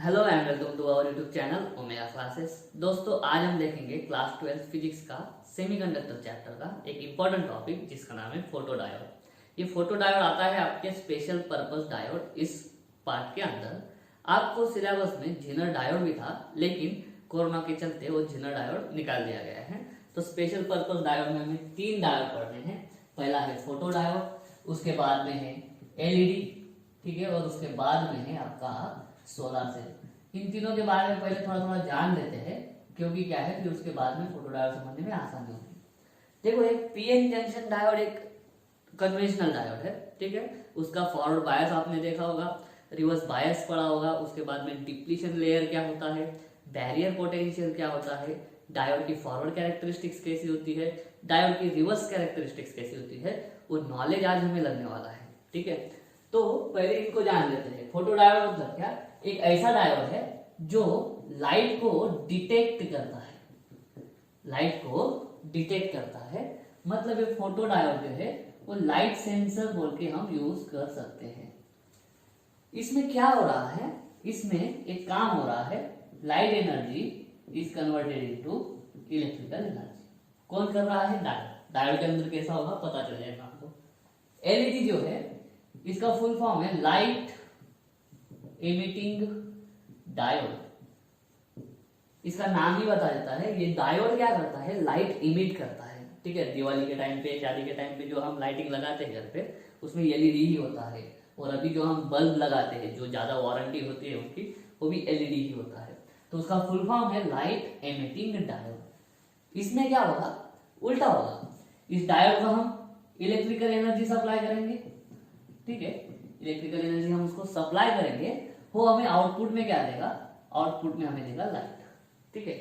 Hello and welcome to our YouTube channel Omega classes. दोस्तों, आज हम देखेंगे क्लास 12 फिजिक्स का सेमीकंडक्टर चैप्टर का एक इम्पॉर्टेंट टॉपिक जिसका नाम है फोटो डायोड। ये फोटो डायोड आता है आपके स्पेशल पर्पस डायोड इस पार्ट के अंदर। आपको सिलेबस में झिनर डायोड भी था, लेकिन कोरोना के चलते वो झिनर डायोड निकाल दिया गया है। तो स्पेशल पर्पस डायोड में हमें 3 डायोड पढ़ने हैं। पहला है फोटो डायोड, उसके बाद में है एलईडी, ठीक है, और उसके बाद में है आपका सोलर सेल। इन तीनों के बारे में पहले थोड़ा थोड़ा जान लेते हैं, क्योंकि क्या है फिर उसके बाद में फोटो डायोड समझने में आसानी होगी। देखो, एक पीएन जंक्शन डायोड एक कन्वेंशनल डायोड है, ठीक है। उसका फॉरवर्ड बायस आपने देखा होगा, रिवर्स बायस पढ़ा होगा। उसके बाद में डिप्लीशन लेयर क्या होता है, बैरियर पोटेंशियल क्या होता है, डायोड की फॉरवर्ड कैरेक्टरिस्टिक्स कैसी होती है, डायोड की रिवर्स कैरेक्टरिस्टिक्स कैसी होती है, वो नॉलेज आज हमें लगने वाला है, ठीक है। तो पहले इनको जान लेते हैं। फोटो डायोड मतलब क्या? एक ऐसा डायोड है जो लाइट को डिटेक्ट करता है, लाइट को डिटेक्ट करता है। मतलब ये फोटो डायोड जो है वो लाइट सेंसर बोल के हम यूज कर सकते हैं। इसमें क्या हो रहा है, इसमें एक काम हो रहा है, light energy is converted into electrical energy. कौन कर रहा है? डायोड। डायोड के अंदर कैसा होगा पता चल जाएगा आपको। एलईडी जो है इसका फुल फॉर्म है लाइट एमिटिंग डायोड। इसका नाम ही बता देता है। ये डायोड क्या करता है? लाइट इमिट करता है, ठीक है। दिवाली के टाइम पे, शादी के टाइम पे जो हम लाइटिंग लगाते हैं घर पे, उसमें एलईडी ही होता है। और अभी जो हम बल्ब लगाते हैं, जो ज्यादा वारंटी होती है उनकी, वो भी एलईडी ही होता है। तो उसका फुल फॉर्म है लाइट एमिटिंग डायोड। इसमें क्या होगा? उल्टा होगा। इस डायोड को हम इलेक्ट्रिकल एनर्जी सप्लाई करेंगे, ठीक है। इलेक्ट्रिकल एनर्जी हम उसको सप्लाई करेंगे, वो हमें आउटपुट में क्या देगा? आउटपुट में हमें देगा लाइट, ठीक है,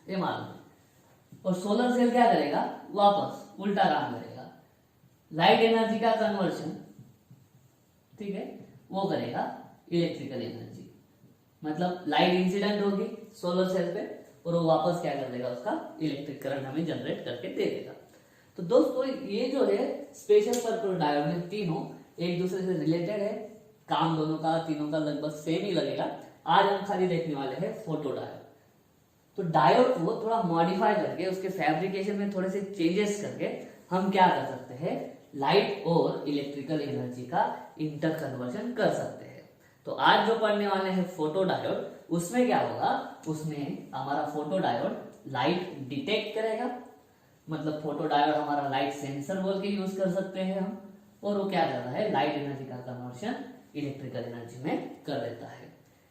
ये मालूम है। और सोलर सेल क्या करेगा? वापस उल्टा काम करेगा। लाइट एनर्जी का कन्वर्शन, ठीक है, वो करेगा इलेक्ट्रिकल एनर्जी। मतलब लाइट इंसिडेंट होगी सोलर सेल पे और वो वापस क्या कर देगा? उसका इलेक्ट्रिक करंट हमें जनरेट करके दे देगा। तो दोस्तों, ये जो है स्पेशल पर्पस डायोड में तीनों एक दूसरे से रिलेटेड है। काम दोनों का, तीनों का लगभग सेम ही लगेगा। आज हम खाली देखने वाले हैं फोटो डायोड। तो डायोड को थोड़ा मॉडिफाई करके, उसके फैब्रिकेशन में थोड़े से चेंजेस करके हम क्या कर सकते हैं? लाइट और इलेक्ट्रिकल एनर्जी का इंटर कन्वर्जन कर सकते हैं। तो आज जो पढ़ने वाले हैं फोटो डायोड, उसमें क्या होगा? उसमें हमारा फोटो डायोड लाइट डिटेक्ट करेगा। मतलब फोटो डायोड हमारा लाइट सेंसर बोल के यूज कर सकते हैं हम। और वो क्या करता है? लाइट एनर्जी का कन्वर्शन इलेक्ट्रिकल एनर्जी में कर देता है।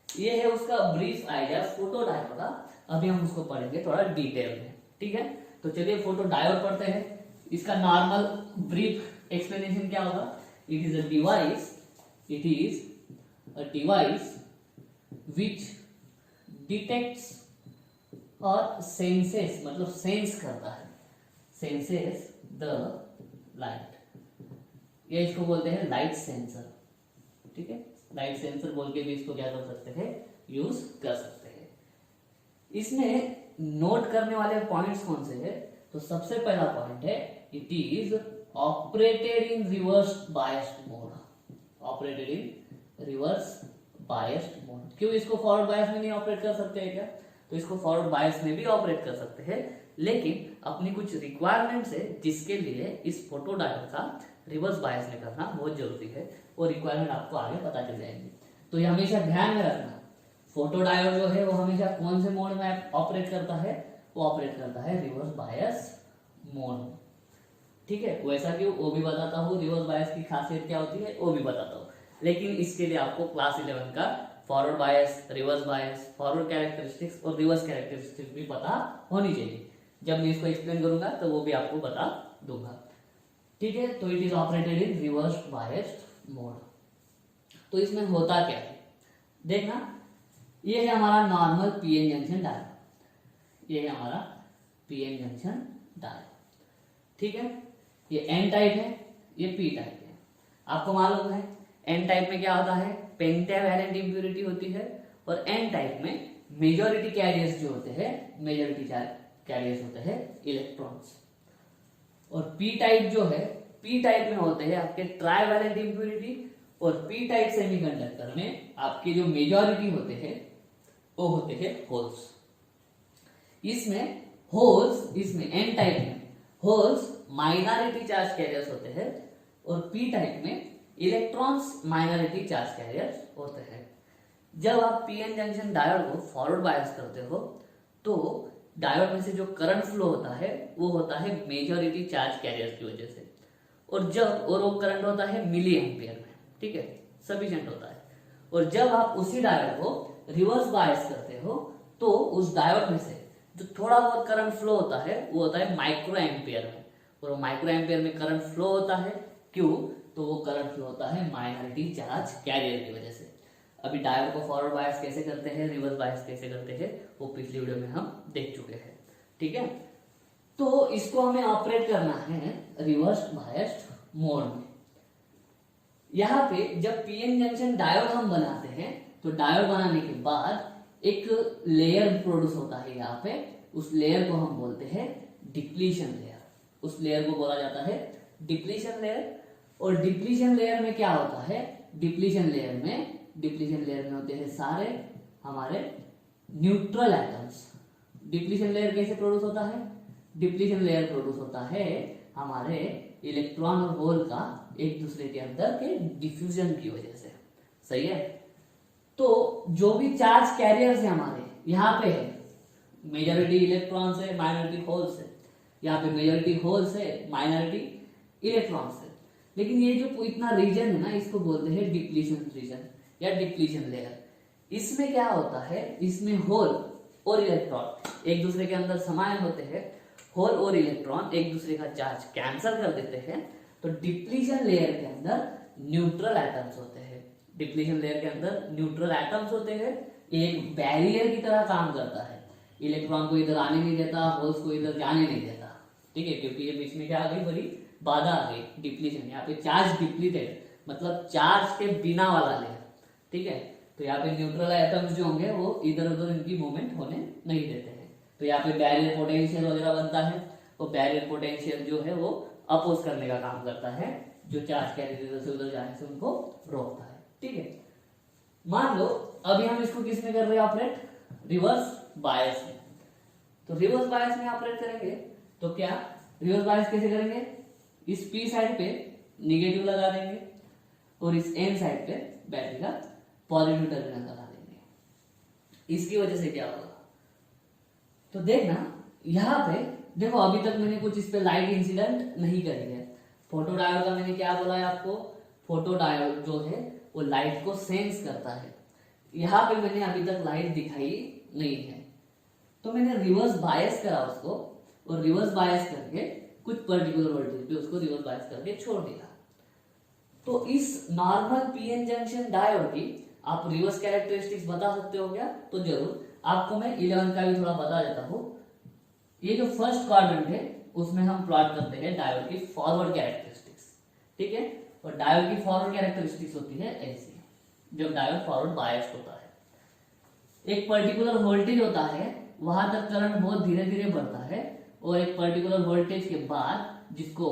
ये है उसका ब्रीफ आइडिया फोटो डायोड का। अभी हम उसको पढ़ेंगे थोड़ा डिटेल में, ठीक है। तो चलिए फोटो डायोड पढ़ते हैं। इसका नॉर्मल ब्रीफ एक्सप्लेनेशन क्या होगा? It is a device, it is a device which detects और सेंसेस, मतलब सेंस करता है, सेंसेस द लाइट। ये इसको बोलते हैं लाइट सेंसर, ठीक है। लाइट सेंसर बोल के भी इसको क्या कर सकते हैं? यूज कर सकते हैं। इसमें नोट करने वाले पॉइंट्स कौन से हैं? तो सबसे पहला पॉइंट है, it is operated in reverse biased mode. Operated in reverse biased mode. क्यों इसको फॉरवर्ड बायस में नहीं ऑपरेट कर सकते हैं क्या? तो इसको फॉरवर्ड बायस में भी ऑपरेट कर सकते हैं, लेकिन अपनी कुछ रिक्वायरमेंट्स है जिसके लिए इस फोटो डायोड का रिवर्स बायस में करना बहुत जरूरी है। वो रिक्वायरमेंट आपको आगे पता चल जाएगी। तो ये हमेशा ध्यान में रखना, फोटो डायोड जो है वो हमेशा कौन से मोड में ऑपरेट करता है? वो ऑपरेट करता है रिवर्स बायस मोड, ठीक है। वैसा क्यों, वो भी बताता हूँ। रिवर्स बायस की खासियत क्या होती है वो भी बताता हूँ, लेकिन इसके लिए आपको क्लास 11 का forward bias, reverse bias, forward characteristics और रिवर्स कैरेक्टरिस्टिक्स भी पता होनी चाहिए। जब मैं इसको एक्सप्लेन करूंगा तो वो भी आपको बता दूंगा, ठीक है। तो it is operated in reverse biased mode. तो इसमें होता क्या है देखना। ये है हमारा नॉर्मल पीएन जंक्शन डायोड, ये है हमारा पीएन जंक्शन डायोड, ठीक है। ये एन टाइप है, ये पी टाइप है। आपको मालूम है एन टाइप में क्या होता है? पेंटावैलेंट इंप्यूरिटी होती है। और एन टाइप में मेजॉरिटी कैरियर्स जो होते हैं, मेजॉरिटी कैरियर्स होते हैं इलेक्ट्रॉन्स। और पी टाइप जो है, पी टाइप में होते हैं आपके ट्राइवैलेंट इंप्यूरिटी और पी टाइप सेमीकंडक्टर में आपके जो मेजॉरिटी होते हैं वो होते हैं होल्स। इसमें एन टाइप में होल्स माइनॉरिटी चार्ज कैरियर्स होते हैं और पी टाइप में इलेक्ट्रॉन्स माइनॉरिटी चार्ज कैरियर्स होते हैं। जब आप पीएन जंक्शन डायोड को फॉरवर्ड बायस करते हो तो डायोड में से जो करंट फ्लो होता है वो होता है मेजॉरिटी चार्ज कैरियर्स की वजह से, और वो करंट होता है मिली एम्पियर में, ठीक है, सफिशिएंट होता है। और जब आप उसी डायोड को रिवर्स बायस करते हो तो उस डायोड में से जो थोड़ा बहुत करंट फ्लो होता है वो होता है माइक्रो एम्पियर में, और माइक्रो एम्पियर में करंट फ्लो होता है क्यों? तो वो करंट फ्लो होता है माइनॉरिटी चार्ज कैरियर की वजह से। अभी डायोड को फॉरवर्ड बायस कैसे करते हैं, रिवर्स बायस कैसे करते हैं, वो पिछली वीडियो में हम देख चुके हैं, ठीक है। तो इसको हमें ऑपरेट करना है रिवर्स बायस्ड मोड में। यहाँ पे जब पीएन जंक्शन डायोड हम बनाते हैं तो डायोड बनाने के बाद एक लेयर प्रोड्यूस होता है यहाँ पे, उस लेयर को हम बोलते हैं डिप्लीशन लेयर। उस लेयर को बोला जाता है डिप्लीशन लेयर। और डिप्लीशन लेयर में क्या होता है, डिप्लीशन लेयर में होते हैं सारे हमारे न्यूट्रल एटम्स। डिप्लीशन लेयर कैसे प्रोड्यूस होता है? डिप्लीशन लेयर प्रोड्यूस होता है हमारे इलेक्ट्रॉन और होल का एक दूसरे के अंदर के डिफ्यूजन की वजह से, सही है। तो जो भी चार्ज कैरियर्स है हमारे यहाँ पे है, मेजॉरिटी इलेक्ट्रॉन्स है, माइनॉरिटी होल्स है। यहाँ पे मेजॉरिटी होल्स है, माइनॉरिटी इलेक्ट्रॉन्स है। लेकिन ये जो इतना रीजन है ना, इसको बोलते हैं डिप्लीशन रीजन या डिप्लीशन लेयर। इसमें क्या होता है, इसमें होल और इलेक्ट्रॉन एक दूसरे के अंदर समाये होते हैं। होल और इलेक्ट्रॉन एक दूसरे का चार्ज कैंसिल कर देते हैं। तो डिप्लीशन लेयर के अंदर न्यूट्रल एटम्स होते हैं। डिप्लीशन लेयर के अंदर न्यूट्रल एटम्स होते हैं। एक बैरियर की तरह काम करता है, इलेक्ट्रॉन को इधर आने नहीं देता, होल्स को इधर जाने नहीं देता, ठीक है। क्योंकि ये बीच में क्या आ गई, बड़ी बाधा आ गई, डिप्लीशन। यहाँ पे चार्ज डिप्लीटेड मतलब चार्ज के बिना वाला लेयर, ठीक है। तो यहाँ पे न्यूट्रल एटम्स जो होंगे वो इधर उधर इनकी मूवमेंट होने नहीं देते हैं। तो यहाँ पे बैरियर पोटेंशियल वगैरह बनता है। वो बैरियर पोटेंशियल जो है वो अपोज करने का काम करता है, जो चार्ज कैरियर इधर से उधर जाने से उनको रोकता है, ठीक है। मान लो अभी हम इसको किस में कर रहे हैं ऑपरेट, रिवर्स बायस में। तो रिवर्स बायस में ऑपरेट करेंगे तो क्या, रिवर्स बायस कैसे करेंगे, इस पी साइड पे निगेटिव लगा देंगे और इस एन साइड पे बैटरी का पॉजिटिव टर्मिनल लगा देंगे। इसकी वजह से क्या होगा, तो देखना यहाँ पे देखो, अभी तक मैंने कुछ इस पे लाइट इंसिडेंट नहीं करी है। फोटो डायोड का मैंने क्या बोला है आपको, फोटो डायोड जो है वो लाइट को सेंस करता है। यहाँ पे मैंने अभी तक लाइट दिखाई नहीं है, तो मैंने रिवर्स बायस करा उसको, और रिवर्स बायस करके कुछ पर्टिकुलर वोल्टेज पे उसको रिवर्स बायस करके छोड़ दिया। तो इस नॉर्मल पीएन जंक्शन डायोड की आप रिवर्स कैरेक्टरिस्टिक्स बता सकते हो क्या? तो जरूर, आपको मैं 11 का भी थोड़ा बता देता हूँ। ये जो फर्स्ट क्वाड्रेंट है उसमें हम प्लॉट करते हैं डायोड की फॉरवर्ड कैरेक्टरिस्टिक्स, ठीक है। और डायोड की फॉरवर्ड कैरेक्टरिस्टिक्स होती है ऐसी, जब डायोड फॉरवर्ड बायस्ड होता है। एक पर्टिकुलर वोल्टेज होता है, वहां तक करंट बहुत धीरे धीरे बढ़ता है, और एक पर्टिकुलर वोल्टेज के बाद, जिसको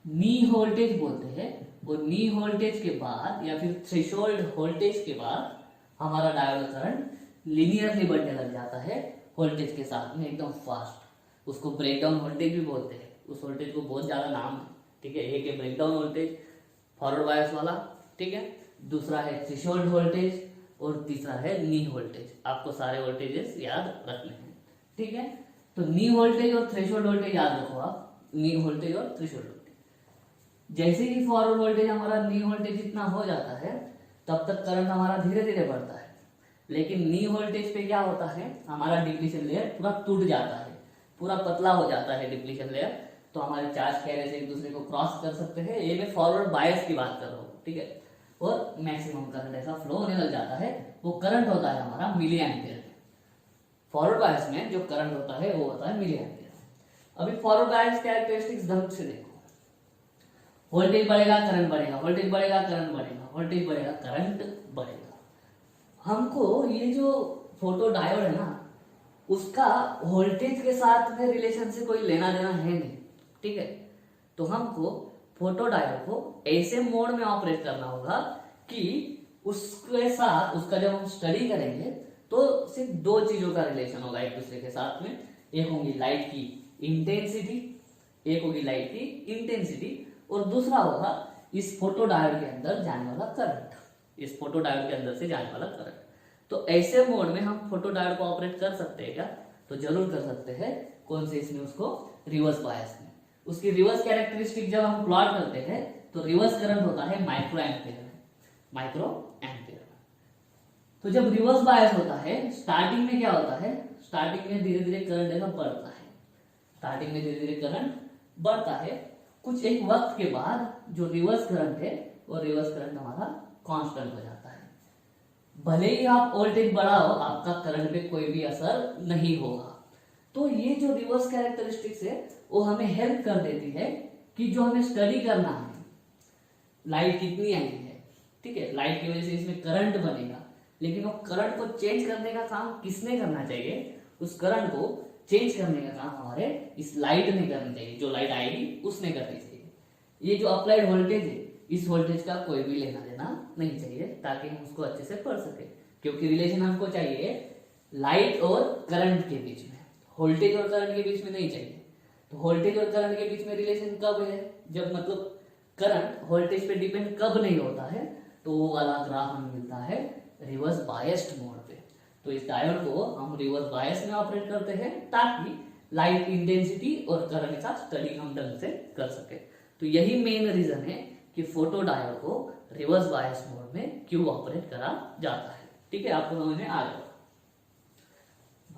नी वोल्टेज बोलते हैं, और नी वोल्टेज के बाद या फिर थ्रेशोल्ड वोल्टेज के बाद हमारा डायोड करंट लीनियरली बढ़ने लग जाता है वोल्टेज के साथ में, एकदम फास्ट। उसको ब्रेकडाउन वोल्टेज भी बोलते हैं। उस वोल्टेज को बहुत ज्यादा नाम है, ठीक है। एक है ब्रेकडाउन वोल्टेज फॉरवर्ड बायस वाला, ठीक है। दूसरा है थ्रेशोल्ड वोल्टेज, और तीसरा है नी वोल्टेज। आपको सारे वोल्टेजेस याद रखने हैं, ठीक है। तो नी वोल्टेज और थ्रेशोल्ड वोल्टेज याद रखो आप, नी वोल्टेज और थ्रेशोल्ड वोल्टेज। जैसे ही फॉरवर्ड वोल्टेज हमारा नी वोल्टेज इतना हो जाता है, तब तक करंट हमारा धीरे धीरे बढ़ता है। लेकिन नी वोल्टेज पे क्या होता है, हमारा डिप्लीशन लेयर पूरा टूट जाता है, पूरा पतला हो जाता है डिप्लीशन लेयर। तो हमारे चार्ज कैरियर से एक दूसरे को क्रॉस कर सकते हैं। ये मैं फॉरवर्ड बायस की बात कर रहा हूँ, ठीक है। और मैक्सिमम करंट ऐसा फ्लो होने लग जाता है। वो करंट होता है हमारा मिली एम्पियर में। फॉरवर्ड बायस में जो करंट होता है वो होता है मिली एम्पियर। अभी फॉरवर्ड बायस कैरेक्टरिस्टिक्स ढंग से देखो, वोल्टेज बढ़ेगा करंट बढ़ेगा, वोल्टेज बढ़ेगा करंट बढ़ेगा, वोल्टेज बढ़ेगा करंट बढ़ेगा। हमको ये जो फोटो डायोड है ना, उसका वोल्टेज के साथ में रिलेशन से कोई लेना देना है नहीं, ठीक है। तो हमको फोटो डायोड को ऐसे मोड में ऑपरेट करना होगा कि उसके साथ उसका जब हम स्टडी करेंगे तो सिर्फ दो चीजों का रिलेशन होगा एक दूसरे के साथ में। एक होगी लाइट की इंटेंसिटी, एक होगी लाइट की इंटेंसिटी, और दूसरा होगा इस फोटो डायोड के अंदर जाने वाला करंट, इस फोटो डायोड के अंदर से जाने वाला करंट। तो ऐसे मोड में हम फोटो डायोड को ऑपरेट कर सकते हैं क्या? तो जरूर कर सकते हैं। कौन से इसमें? उसको रिवर्स बायस में। उसकी रिवर्स कैरेक्टरिस्टिक जब हम प्लॉट करते हैं तो रिवर्स करंट होता है माइक्रो एम्पियर में, माइक्रो एम्पियर में। तो जब रिवर्स बायस होता है स्टार्टिंग में क्या होता है? स्टार्टिंग में धीरे धीरे करंट ऐसा बढ़ता है, स्टार्टिंग में धीरे धीरे करंट बढ़ता है। कुछ एक वक्त के बाद जो रिवर्स करंट है वो रिवर्स करंट हमारा कांस्टेंट हो जाता है। भले ही आप वोल्टेज बढ़ाओ आपका करंट पे कोई भी असर नहीं होगा। तो ये जो रिवर्स कैरेक्टरिस्टिक्स है वो हमें हेल्प कर देती है कि जो हमें स्टडी करना है, लाइट कितनी आई है, ठीक है, लाइट की वजह से इसमें करंट बनेगा, लेकिन वो करंट को चेंज करने का काम किसने करना चाहिए? उस करंट को चेंज करने का काम हमारे इस लाइट ने करना चाहिए, जो लाइट आएगी उसने करनी चाहिए। ये जो अप्लाइड वोल्टेज है इस वोल्टेज का कोई भी लेना देना नहीं चाहिए, ताकि हम उसको अच्छे से पढ़ सके, क्योंकि रिलेशन हमको चाहिए लाइट और करंट के बीच में, वोल्टेज और करंट के बीच में नहीं चाहिए। तो वोल्टेज और करंट के बीच में रिलेशन कब है? जब मतलब करंट वोल्टेज पे डिपेंड कब नहीं होता है, तो वो वाला ग्राफ हमें मिलता है रिवर्स बायस्ड मोड पे। तो इस डायोड को हम रिवर्स बायस में ऑपरेट करते हैं ताकि लाइट इंटेंसिटी और करंट का स्टडी हम ढंग से कर सके। तो यही मेन रीजन है कि फोटो डायोड को रिवर्स बायस मोड में क्यों ऑपरेट करा जाता है। ठीक है, आपको समझ में आ गया।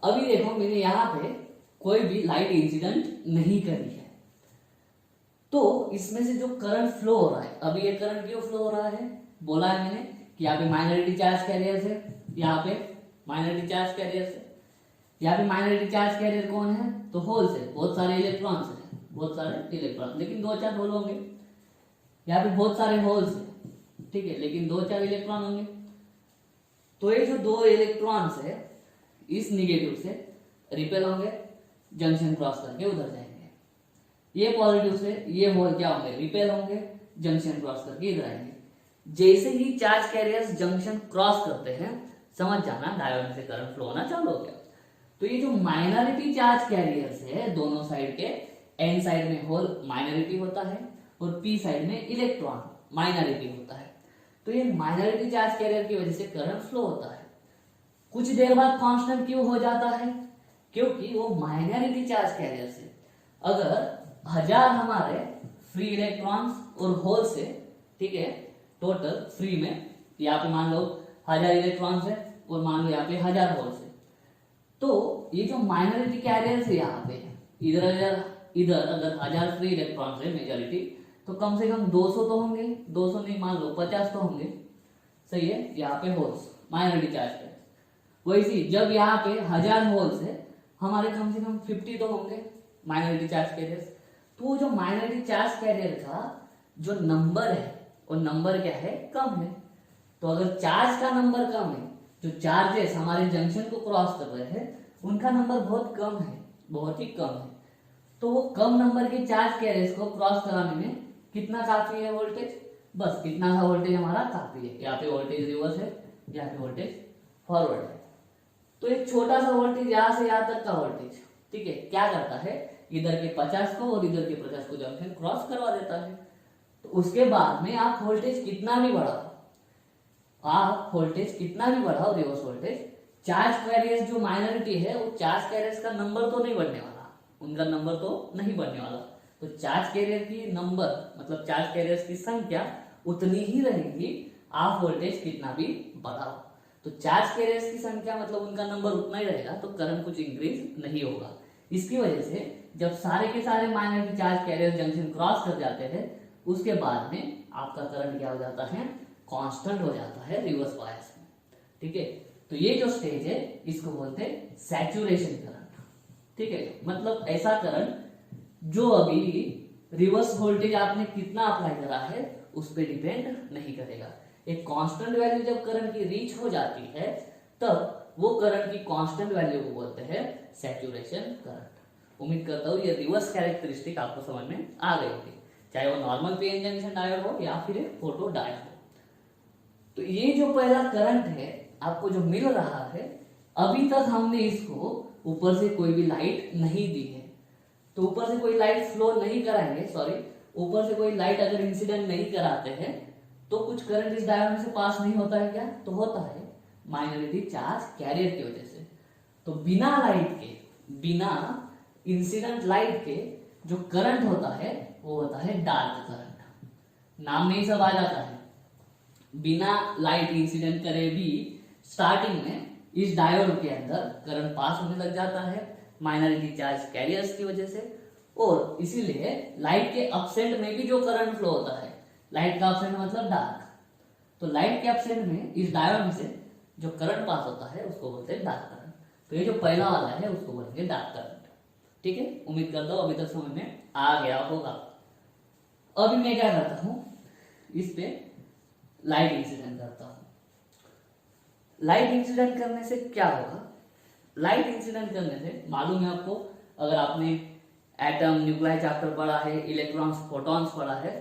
अभी देखो मैंने यहाँ पे कोई भी लाइट इंसिडेंट नहीं करी है, तो इसमें से जो करंट फ्लो हो रहा है, अभी ये करंट क्यों फ्लो हो रहा है? बोला है मैंने कि यहाँ पे माइनॉरिटी चार्ज कैरियर से, यहाँ पे माइनॉरिटी चार्ज कैरियर से, यहाँ पे माइनॉरिटी चार्ज कैरियर कौन है? तो होल से, बहुत सारे इलेक्ट्रॉन्स हैं, बहुत सारे इलेक्ट्रॉन, लेकिन दो चार होल होंगे। यहाँ पे बहुत सारे होल्स हैं, ठीक है, लेकिन दो चार इलेक्ट्रॉन होंगे। तो ये जो दो इलेक्ट्रॉन्स है इस निगेटिव से रिपेल होंगे, जंक्शन क्रॉस करके उधर जाएंगे। ये पॉजिटिव से ये होल क्या होंगे? रिपेल होंगे, जंक्शन क्रॉस करके इधर आएंगे। जैसे ही चार्ज कैरियर्स जंक्शन क्रॉस करते हैं समझ जाना डायोड में से करंट फ्लो होना चालू हो गया। तो ये जो माइनॉरिटी चार्ज कैरियर्स है दोनों साइड के, एन साइड में होल माइनॉरिटी होता है और पी साइड में इलेक्ट्रॉन माइनॉरिटी होता है। तो ये माइनॉरिटी चार्ज कैरियर की वजह से करंट फ्लो होता है। कुछ देर बाद कांस्टेंट क्यों हो जाता है? क्योंकि वो माइनॉरिटी चार्ज कैरियर से अगर 1000 हमारे फ्री इलेक्ट्रॉन्स और होल से, ठीक है, टोटल फ्री में यहाँ पे मान लो 1000 इलेक्ट्रॉन्स है और मान लो यहाँ पे 1000 होल्स है, तो ये जो माइनॉरिटी कैरियर है यहाँ पे इधर अगर 1000 फ्री इलेक्ट्रॉन्स है मेजॉरिटी, तो कम से कम 200 तो होंगे, 200 नहीं मान लो 50 तो होंगे, सही है, यहाँ पे होल्स माइनॉरिटी चार्ज कैरियर। वैसे जब यहाँ पे 1000 होल्स है हमारे कम से कम 50 तो होंगे माइनॉरिटी चार्ज कैरियर। तो वो जो माइनॉरिटी चार्ज कैरियर का जो नंबर है वो नंबर क्या है? कम है। तो अगर चार्ज का नंबर कम है, जो चार्जेस हमारे जंक्शन को क्रॉस कर रहे हैं उनका नंबर बहुत कम है, बहुत ही कम है, तो वो कम नंबर के चार्ज कैरियर्स को क्रॉस कराने में कितना काफी है वोल्टेज? बस कितना सा वोल्टेज हमारा काफी है। यहाँ पे वोल्टेज रिवर्स है, यहाँ पे वोल्टेज फॉरवर्ड है। तो एक छोटा सा वोल्टेज यहाँ से यहाँ तक का वोल्टेज, ठीक है, क्या करता है? इधर के 50 को और इधर के 50 को जंक्शन क्रॉस करवा देता है। तो उसके बाद में आप वोल्टेज कितना भी बढ़ाओ, आप वोल्टेज कितना भी बढ़ाओ रिवर्स वोल्टेज, चार्ज कैरियर्स जो माइनॉरिटी है वो चार्ज कैरियर्स का नंबर तो नहीं बढ़ने वाला, उनका नंबर तो नहीं बढ़ने वाला। तो चार्ज कैरियर की नंबर मतलब चार्ज कैरियर्स की संख्या उतनी ही रहेगी आप वोल्टेज कितना भी बढ़ाओ। तो चार्ज कैरियर्स की संख्या मतलब उनका नंबर उतना ही रहेगा, तो करंट कुछ इंक्रीज नहीं होगा। इसकी वजह से जब सारे के सारे minority charge carrier junction cross कर जाते हैं उसके बाद में आपका करंट क्या हो जाता है? कांस्टेंट हो जाता है रिवर्स बायस में। ठीक है, तो ये जो स्टेज है इसको बोलते हैं सैचुरेशन करंट। ठीक है, मतलब ऐसा करंट जो अभी रिवर्स वोल्टेज आपने कितना अप्लाई करा है उस पर डिपेंड नहीं करेगा। एक कांस्टेंट वैल्यू जब करंट की रीच हो जाती है तब वो करंट की कांस्टेंट वैल्यू को बोलते हैं सैचुरेशन करंट। उम्मीद करता हूँ ये रिवर्स कैरेक्टरिस्टिक आपको समझ में आ गई होगी, चाहे वो नॉर्मल पीएन जंक्शन डायोड हो या फिर फोटो डायोड हो। तो ये जो पहला करंट है आपको जो मिल रहा है, अभी तक हमने इसको ऊपर से कोई भी लाइट नहीं दी है, तो ऊपर से कोई लाइट फ्लो नहीं कराएंगे, सॉरी ऊपर से कोई लाइट अगर इंसिडेंट नहीं कराते हैं तो कुछ करंट इस डायोड में से पास नहीं होता है क्या? तो होता है, माइनॉरिटी चार्ज कैरियर की वजह से। तो बिना लाइट के, बिना इंसिडेंट लाइट के जो करंट होता है वो होता है डार्क करंट। नाम में ही सब आ जाता है, बिना लाइट इंसिडेंट करे भी स्टार्टिंग में इस डायोड के अंदर करंट पास होने लग जाता है माइनॉरिटी चार्ज कैरियर्स की वजह से, और इसीलिए लाइट के अपसेंट में भी जो करंट फ्लो होता है, लाइट का अपसेंट मतलब डार्क, तो लाइट के अपसेंट में इस डायोड में से जो करंट पास होता है उसको बोलते हैं डार्क करंट। तो ये जो पहला वाला है उसको बोलेंगे डार्क करंट। ठीक है, उम्मीद करता हूं अभी तक समझ में आ गया होगा। अभी मैं क्या करता हूं, इस पे लाइट इंसिडेंट करता हूं। लाइट इंसिडेंट करने से क्या होगा? लाइट इंसिडेंट करने से मालूम है आपको, अगर आपने एटम न्यूक्लियर चैप्टर पढ़ा है, इलेक्ट्रॉन्स फोटॉन्स पढ़ा है,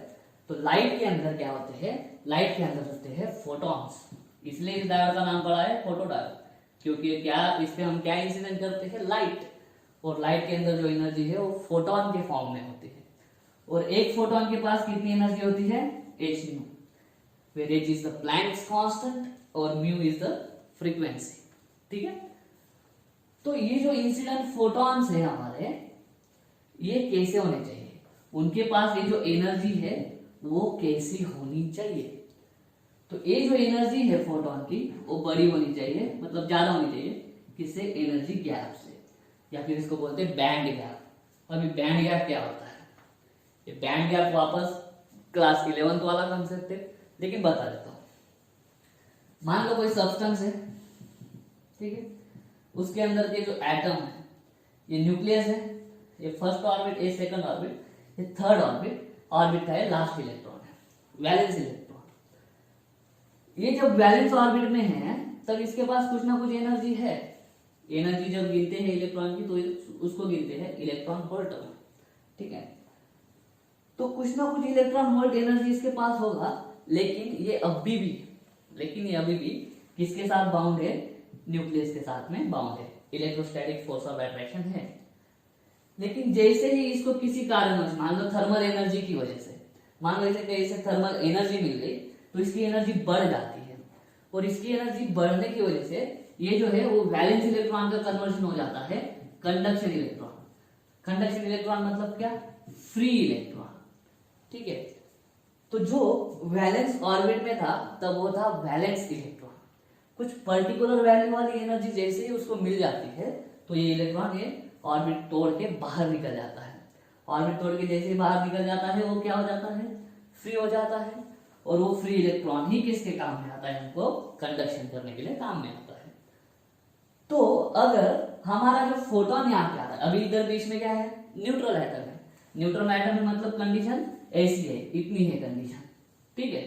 तो लाइट के अंदर क्या होते हैं? लाइट के अंदर होते हैं फोटॉन्स, इसलिए इस डायोड का नाम पड़ा है फोटो डायोड, क्योंकि क्या इस पे हम क्या इंसिडेंट करते हैं? लाइट, और लाइट के अंदर जो एनर्जी है वो फोटोन के फॉर्म में होती है, और एक फोटोन के पास कितनी एनर्जी होती है? hν, where h is the Planck's constant और mu is the frequency। ठीक है, तो ये जो इंसिडेंट फोटॉन्स है हमारे, ये कैसे होने चाहिए? उनके पास ये जो एनर्जी है वो कैसी होनी चाहिए? तो ये जो एनर्जी है फोटॉन की वो बड़ी होनी चाहिए, मतलब ज्यादा होनी चाहिए, किससे? एनर्जी गैप से, या फिर इसको बोलते हैं बैंड गैप। अभी बैंड गैप क्या होता है? ये बैंड गैप वापस क्लास 11th वाला कंसेप्ट है, लेकिन बता देता हूं। मान लो कोई सब्सटेंस है, ठीक है, उसके अंदर के जो एटम है, ये न्यूक्लियस है, ये फर्स्ट ऑर्बिट, ये सेकंड ऑर्बिट, ये थर्ड ऑर्बिट, ऑर्बिट का ये लास्ट इलेक्ट्रॉन है, वैलेंस इलेक्ट्रॉन। ये जब वैलेंस ऑर्बिट में है तब इसके पास कुछ ना कुछ एनर्जी है। एनर्जी जब गिनते हैं इलेक्ट्रॉन की तो उसको गिनते हैं इलेक्ट्रॉन वोल्ट में। ठीक है, तो कुछ ना कुछ इलेक्ट्रॉन वोल्ट एनर्जी इसके पास होगा, लेकिन ये अभी भी किसके साथ बाउंड है? न्यूक्लियस के साथ में बाउंड है, इलेक्ट्रोस्टैटिक फोर्स ऑफ अट्रैक्शन है। लेकिन जैसे ही इसको किसी कारणवश, मान लो थर्मल एनर्जी की वजह से, मान लो इसे कहीं से थर्मल एनर्जी मिल गई तो इसकी एनर्जी बढ़ जाती है, और इसकी एनर्जी बढ़ने की वजह से ये जो है वो वैलेंस इलेक्ट्रॉन का कन्वर्जन हो जाता है कंडक्शन इलेक्ट्रॉन। कंडक्शन इलेक्ट्रॉन मतलब क्या? Free electron. ठीक है, तो जो वैलेंस ऑर्बिट में था तब वो था वैलेंस इलेक्ट्रॉन। कुछ पर्टिकुलर वैल्यू वाली एनर्जी जैसे ही उसको मिल जाती है तो ये इलेक्ट्रॉन ये ऑर्बिट तोड़ के बाहर निकल जाता है। ऑर्बिट तोड़ के जैसे ही बाहर निकल जाता है वो क्या हो जाता है? फ्री हो जाता है, और वो फ्री इलेक्ट्रॉन ही किसके काम में आता है? हमको कंडक्शन करने के लिए काम में आता है। तो अगर हमारा जो फोटोन यहाँ पे आ रहा है, अभी इधर बीच में क्या है? न्यूट्रल एटम है। न्यूट्रल एटम में मतलब कंडीशन ऐसी है, इतनी है कंडीशन। ठीक है,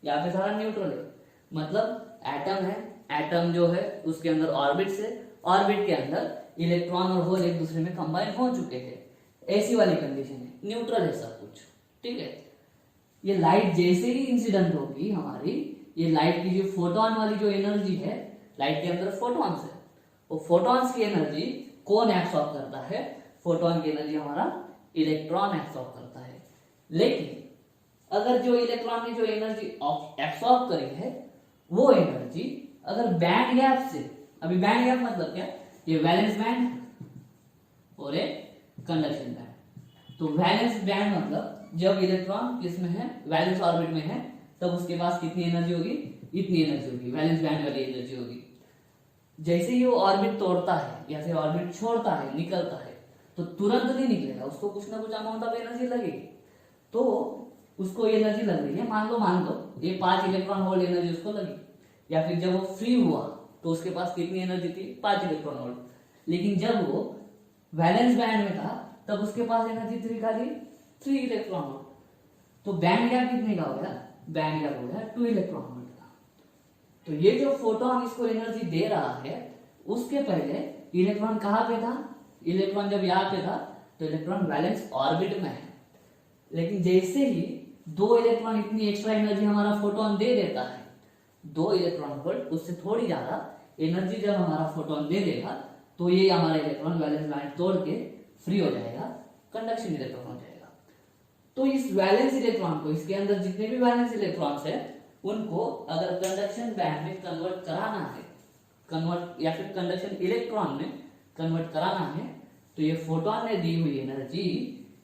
यहाँ पे सारा न्यूट्रल है, मतलब एटम है, एटम जो है उसके अंदर ऑर्बिट से, ऑर्बिट के अंदर इलेक्ट्रॉन और होल एक दूसरे में कंबाइन हो चुके हैं, ऐसी वाली कंडीशन है, न्यूट्रल है सब कुछ। ठीक है, ये लाइट जैसे ही इंसिडेंट होगी हमारी, ये लाइट की जो फोटोन वाली जो एनर्जी है, लाइट के अंदर फोटॉन्स है, वो फोटॉन्स की एनर्जी कौन एब्सॉर्ब करता है? फोटोन की एनर्जी हमारा इलेक्ट्रॉन एब्सॉर्ब करता है। लेकिन अगर जो इलेक्ट्रॉन ने जो एनर्जी एब्सॉर्ब करी है वो एनर्जी अगर बैंड गैप से, अभी बैंड गैप मतलब क्या? ये वैलेंस बैंड और एक कंडक्शन बैंड। तो वैलेंस बैंड मतलब जब इलेक्ट्रॉन किसमें है? वैलेंस ऑर्बिट में है, तब उसके पास कितनी एनर्जी होगी? इतनी एनर्जी होगी, वैलेंस बैंड वाली एनर्जी होगी। जैसे ही वो ऑर्बिट तोड़ता है या फिर ऑर्बिट छोड़ता है, निकलता है, तो तुरंत नहीं निकलेगा, उसको कुछ ना कुछ अमाउंट ऑफ एनर्जी लगेगी। तो उसको एनर्जी लग रही है, मान लो ये 5 इलेक्ट्रॉन वोल्ट एनर्जी उसको लगी, या फिर जब वो फ्री हुआ तो उसके पास कितनी एनर्जी थी? 5 इलेक्ट्रॉन वोल्ट। लेकिन जब वो वैलेंस बैंड में था तब उसके पास एनर्जी थी खाली 3 इलेक्ट्रॉन वोल्ट। तो बैंड गैप कितने का हो गया? बैंड गैप हो गया 2 इलेक्ट्रॉन वोल्ट का। तो ये जो फोटोन इसको एनर्जी दे रहा है, उसके पहले इलेक्ट्रॉन कहाँ पे था? इलेक्ट्रॉन जब यहाँ पे था तो इलेक्ट्रॉन वैलेंस ऑर्बिट में है, लेकिन जैसे ही 2 इलेक्ट्रॉन इतनी एक्स्ट्रा एनर्जी हमारा फोटोन दे देता है, 2 इलेक्ट्रॉन वोल्ट, उससे थोड़ी ज्यादा एनर्जी जब हमारा फोटोन दे देगा तो ये हमारा इलेक्ट्रॉन वैलेंस बैंड तोड़ के फ्री हो जाएगा, कंडक्शन इलेक्ट्रॉन हो जाएगा। तो इस वैलेंस इलेक्ट्रॉन को, इसके अंदर जितने भी वैलेंस इलेक्ट्रॉन्स है उनको अगर कंडक्शन बैंड में कन्वर्ट कराना है, कन्वर्ट या फिर कंडक्शन इलेक्ट्रॉन में कन्वर्ट कराना है, तो ये फोटोन ने दी हुई एनर्जी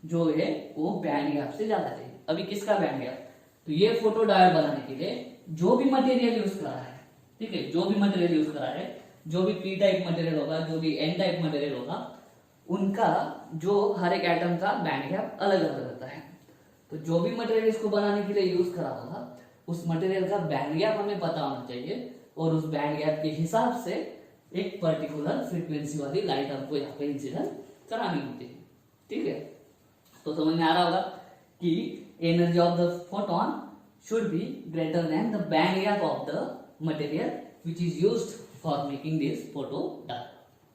जो है वो बैंड गैप से ज्यादा चाहिए। अभी किसका बैंड गैप, तो ये फोटो डायोड बनाने के लिए जो भी मटेरियल यूज करा है, ठीक है, जो भी मटेरियल यूज करा है, जो भी पी टाइप मटेरियल होगा, जो भी एन टाइप मटेरियल होगा, उनका जो हर एक एटम का बैंड गैप अलग अलग रहता है। तो जो भी मटेरियल इसको बनाने के लिए यूज करा होगा उस मटेरियल का बैंड गैप हमें पता होना चाहिए, और उस बैंड गैप के हिसाब से एक पर्टिकुलर फ्रीक्वेंसी वाली लाइट हमको यहाँ पे इंसिडेंट करानी होती है, ठीक है। तो समझ में आ रहा होगा कि energy of the photon should be greater than the band gap of the material which is used for making this photo diode,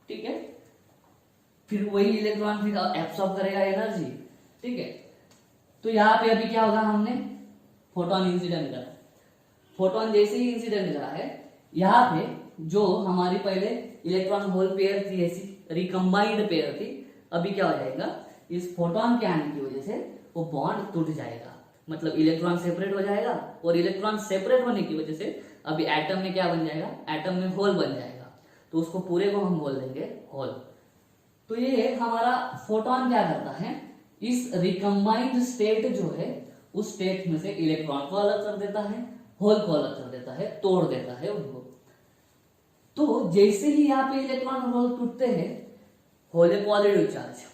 ठीक है। फिर वही इलेक्ट्रॉन फिर एब्सॉर्ब करेगा एनर्जी, ठीक है। तो यहाँ पे अभी क्या होगा, हमने फोटोन इंसिडेंट करा, फोटोन जैसे ही इंसिडेंट करा है, यहाँ पे जो हमारी पहले इलेक्ट्रॉन होल पेयर थी, ऐसी रिकम्बाइंड पेयर थी, अभी क्या हो जाएगा, इस फोटोन के आने की वजह से वो बॉन्ड टूट जाएगा, मतलब इलेक्ट्रॉन सेपरेट हो जाएगा, और इलेक्ट्रॉन सेपरेट होने की वजह से अभी एटम में क्या बन जाएगा, एटम में होल बन जाएगा, तो उसको पूरे को हम बोल देंगे होल। तो ये हमारा फोटोन क्या करता है, इस रिकम्बाइंड स्टेट जो है उस स्टेट में से इलेक्ट्रॉन को अलग कर देता है, होल को अलग कर देता है, तोड़ देता है उनको। तो जैसे ही यहाँ पे इलेक्ट्रॉन और होल टूटते हैं, होल है पॉजिटिव चार्ज,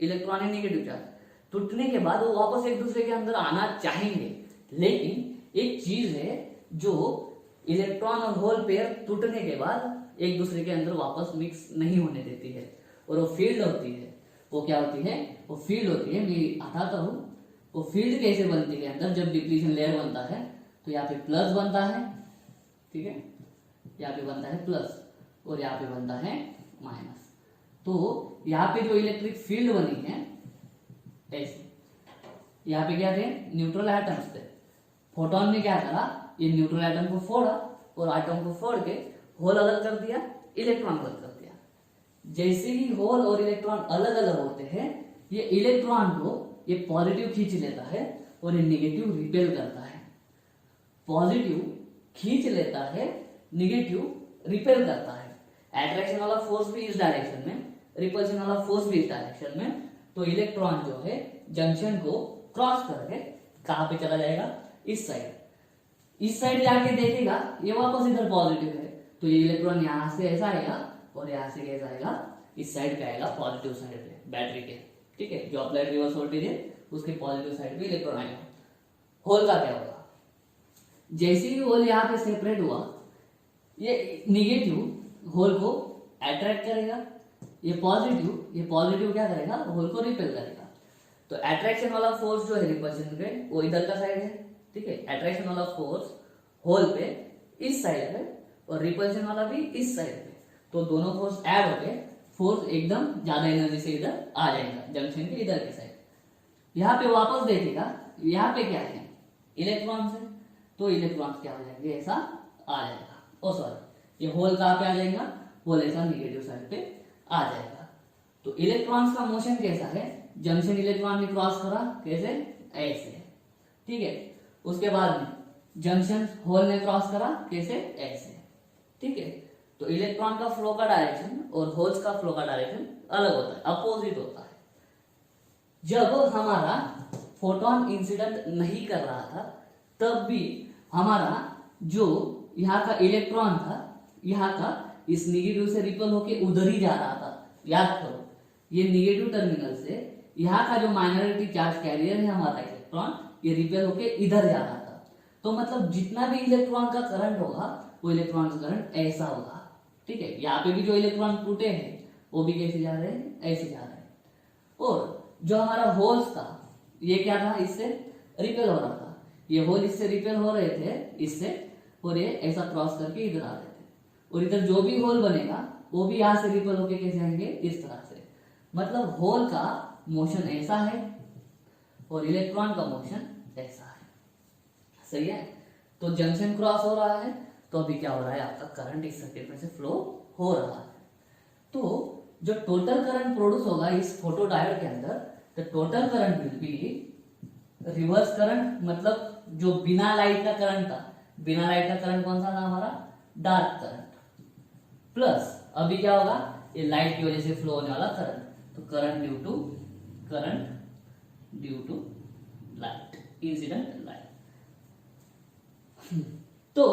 इलेक्ट्रॉन है नेगेटिव चार्ज, टूटने के बाद वो वापस एक दूसरे के अंदर आना चाहेंगे, लेकिन एक चीज है जो इलेक्ट्रॉन और होल पेयर टूटने के बाद एक दूसरे के अंदर वापस मिक्स नहीं होने देती है, और वो फील्ड होती है। वो क्या होती है, वो फील्ड होती है, मैं बताता हूँ वो फील्ड कैसे बनती है। अंदर जब डिप्लीशन लेयर बनता है तो यहाँ पे प्लस बनता है, ठीक है, यहाँ पे बनता है प्लस और यहाँ पे बनता है माइनस। तो यहाँ पे जो इलेक्ट्रिक फील्ड बनी है ऐसे, यहाँ पे क्या थे, न्यूट्रल एटम्स थे, फोटोन ने क्या करा, ये न्यूट्रल एटम को फोड़ा और एटम को फोड़ के होल अलग कर दिया, इलेक्ट्रॉन अलग कर दिया। जैसे ही होल और इलेक्ट्रॉन अलग अलग होते हैं, ये इलेक्ट्रॉन को ये पॉजिटिव खींच लेता है और ये निगेटिव रिपेल करता है। पॉजिटिव खींच लेता है, निगेटिव रिपेल करता है। अट्रैक्शन वाला फोर्स भी इस डायरेक्शन में, रिपल्शन वाला फोर्स भी इस डायरेक्शन में। तो इलेक्ट्रॉन जो है जंक्शन को क्रॉस करके कहां पे चला जाएगा, इस साइड। इस साइड जाके देखेगा ये वापस इधर पॉजिटिव है, तो ये इलेक्ट्रॉन यहां से ऐसा आएगा और यहां से कैसा आएगा, इस साइड पे आएगा, पॉजिटिव साइड पे बैटरी के, ठीक है। जो अप्लाइड रिवर्स वोल्टेज है उसके पॉजिटिव साइड पे इलेक्ट्रॉन आएगा। होल का क्या होगा, जैसे ही होल यहाँ पे सेपरेट हुआ, ये निगेटिव होल को अट्रैक्ट करेगा, ये पॉजिटिव क्या करेगा, होल को रिपेल करेगा। तो अट्रैक्शन वाला फोर्स जो है रिपल्शन पे वो इधर का साइड है, ठीक है। अट्रैक्शन वाला फोर्स होल पे इस साइड है और रिपल्शन वाला भी इस साइड पे, तो दोनों फोर्स ऐड होके फोर्स एकदम ज्यादा एनर्जी से इधर आ जाएगा, जंक्शन के इधर के साइड। यहाँ पे वापस देखेगा, यहाँ पे क्या है, इलेक्ट्रॉन्स है, तो इलेक्ट्रॉन्स क्या हो जाएंगे, ऐसा आ जाएगा। ओ सॉरी, ये होल कहाँ पे आ जाएगा, होल ऐसा निगेटिव साइड पे आ जाएगा। तो इलेक्ट्रॉन्स का मोशन कैसा है, जंक्शन इलेक्ट्रॉन ने क्रॉस करा, कैसे, ऐसे, ठीक है। उसके बाद में जंक्शन होल ने क्रॉस करा, कैसे, ऐसे, ठीक है। तो इलेक्ट्रॉन का फ्लो का डायरेक्शन और होल्स का फ्लो का डायरेक्शन अलग होता है, अपोजिट होता है। जब हमारा फोटोन इंसिडेंट नहीं कर रहा था तब भी हमारा जो यहाँ का इलेक्ट्रॉन था, यहाँ का इस निगेटिव से रिपल होके उधर ही जा रहा था। याद करो, ये निगेटिव टर्मिनल से यहाँ का जो माइनॉरिटी चार्ज कैरियर है हमारा इलेक्ट्रॉन, ये रिपेल होके इधर जा रहा था। तो मतलब जितना भी इलेक्ट्रॉन का करंट होगा वो इलेक्ट्रॉन का करंट ऐसा होगा, ठीक है। यहाँ पे भी जो इलेक्ट्रॉन टूटे हैं वो भी कैसे जा रहे हैं, ऐसे जा रहे हैं। और जो हमारा होल्स था, ये क्या था, इससे रिपेल हो रहा था, ये होल इससे रिपेल हो रहे थे इससे, और ये ऐसा क्रॉस करके इधर आ रहे थे। और इधर जो भी होल बनेगा वो भी यहाँ से रिपेल होके कैसे आएंगे, इस तरह से। मतलब होल का मोशन ऐसा है और इलेक्ट्रॉन का मोशन ऐसा है, सही है। तो जंक्शन क्रॉस हो रहा है तो अभी क्या हो रहा है, आपका करंट इस सर्किट में से फ्लो हो रहा है। तो जो टोटल करंट प्रोड्यूस होगा इस फोटो डायोड के अंदर, the total current will be reverse current, मतलब जो बिना लाइट का करंट था, बिना लाइट का करंट कौन सा था हमारा, डार्क करंट, प्लस अभी क्या होगा, ये लाइट की वजह से फ्लो होने वाला करंट, तो current due to light, incident light. तो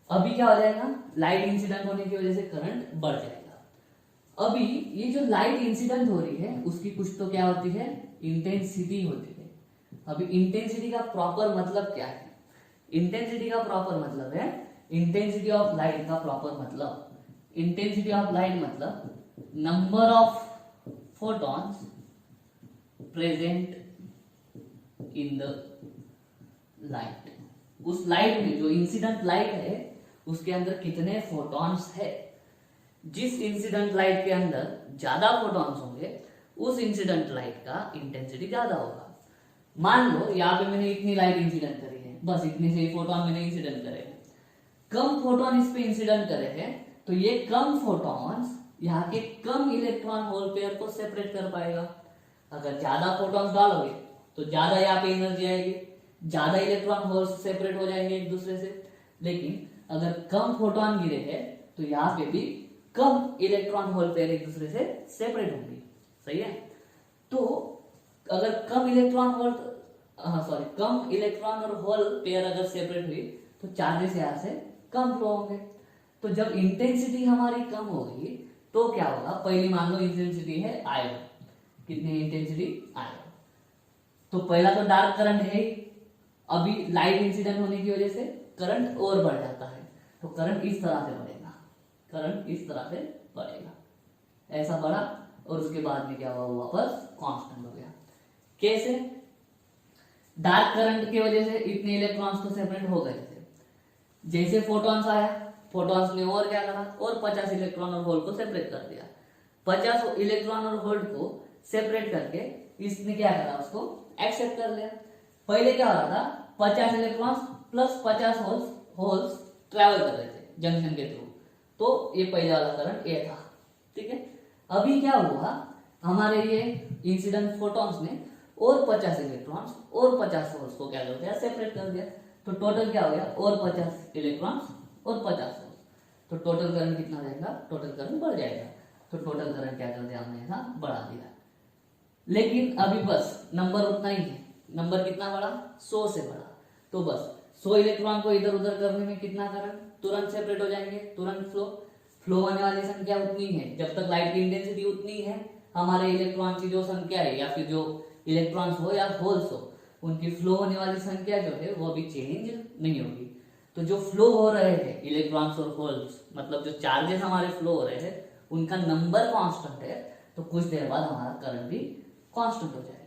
अभी क्या हो जाएगा, लाइट इंसिडेंट होने की वजह से करंट बढ़ जाएगा। अभी ये जो लाइट इंसिडेंट हो रही है उसकी कुछ तो क्या होती है, इंटेंसिटी होती है। अभी इंटेंसिटी का प्रॉपर मतलब क्या है, इंटेंसिटी का प्रॉपर मतलब है, इंटेंसिटी ऑफ लाइट का प्रॉपर मतलब, इंटेंसिटी ऑफ लाइट मतलब number of photons present in the light. उस लाइट में जो इंसिडेंट लाइट है उसके अंदर कितने फोटॉन्स है। जिस इंसिडेंट लाइट के अंदर ज्यादा फोटॉन्स होंगे उस इंसिडेंट लाइट का इंटेंसिटी ज्यादा होगा। मान लो यहाँ पे मैंने इतनी लाइट इंसिडेंट करी है, बस इतने से ही फोटॉन मैंने इंसिडेंट करे हैं, कम फोटॉन इस पे इंसिडेंट करे हैं, तो ये कम फोटॉन्स यहाँ के कम इलेक्ट्रॉन होल पेयर को सेपरेट कर पाएगा। अगर ज्यादा फोटॉन्स डालोगे तो ज्यादा यहाँ पे एनर्जी आएगी, ज्यादा इलेक्ट्रॉन होल सेपरेट हो जाएंगे एक दूसरे से। लेकिन अगर कम फोटॉन गिरे हैं तो यहाँ पे भी कम इलेक्ट्रॉन होल पेयर एक दूसरे से सेपरेट होंगे, सही है। तो अगर कम इलेक्ट्रॉन और होल पेयर अगर सेपरेट हुई तो चार्जेस यहाँ से कम फ्लो होंगे। तो जब इंटेंसिटी हमारी कम होगी तो क्या होगा, पहली मान लो इंटेंसिटी है आयरन, कितनी इंटेंसिटी आयरन, तो पहला तो डार्क करंट है ही, अभी लाइट इंसिडेंट होने की वजह से करंट और बढ़ जाता है, तो करंट इस तरह से बढ़ेगा, करंट इस तरह से बढ़ेगा, ऐसा बढ़ा और उसके बाद में क्या हुआ, वापस कांस्टेंट हो गया। कैसे, डार्क करंट की वजह से इतने इलेक्ट्रॉन्स तो सेपरेट हो गए थे, जैसे फोटॉन्स आया, फोटॉन्स ने और क्या करा, और 50 इलेक्ट्रॉन और होल को सेपरेट कर दिया। 50 इलेक्ट्रॉन और होल को सेपरेट करके इसने क्या करा, उसको एक्सेप्ट कर लिया। पहले क्या हो रहा था, 50 इलेक्ट्रॉन्स प्लस 50 होल्स ट्रेवल कर रहे थे जंक्शन के थ्रू, तो ये पहला वाला करंट ए था, ठीक है। अभी क्या हुआ, हमारे ये इंसिडेंट फोटॉन्स ने और 50 इलेक्ट्रॉन्स और 50 होल्स को क्या कर दिया, सेपरेट कर दिया, तो टोटल क्या हो गया, और 50 इलेक्ट्रॉन्स और 50 होल्स, तो टोटल करंट कितना जाएगा, टोटल करंट बढ़ जाएगा। तो टोटल करंट क्या कर दिया हमने, ऐसा बढ़ा दिया। लेकिन अभी बस नंबर उतना ही है, नंबर कितना बढ़ा, 100 से बढ़ा, तो बस 100 इलेक्ट्रॉन को इधर उधर करने में कितना करंट, तुरंत सेपरेट हो जाएंगे, तुरंत फ्लो होने वाली संख्या उतनी है, जब तक लाइट की इंटेंसिटी उतनी है, हमारे इलेक्ट्रॉन की जो संख्या है या फिर जो इलेक्ट्रॉन्स हो या होल्स हो, उनकी फ्लो होने वाली संख्या जो है वो अभी चेंज नहीं होगी। तो जो फ्लो हो रहे हैं इलेक्ट्रॉन्स और होल्स, मतलब जो चार्जेस हमारे फ्लो हो रहे हैं, उनका नंबर कांस्टेंट है, तो कुछ देर बाद हमारा करंट भी कांस्टेंट हो जाएगा।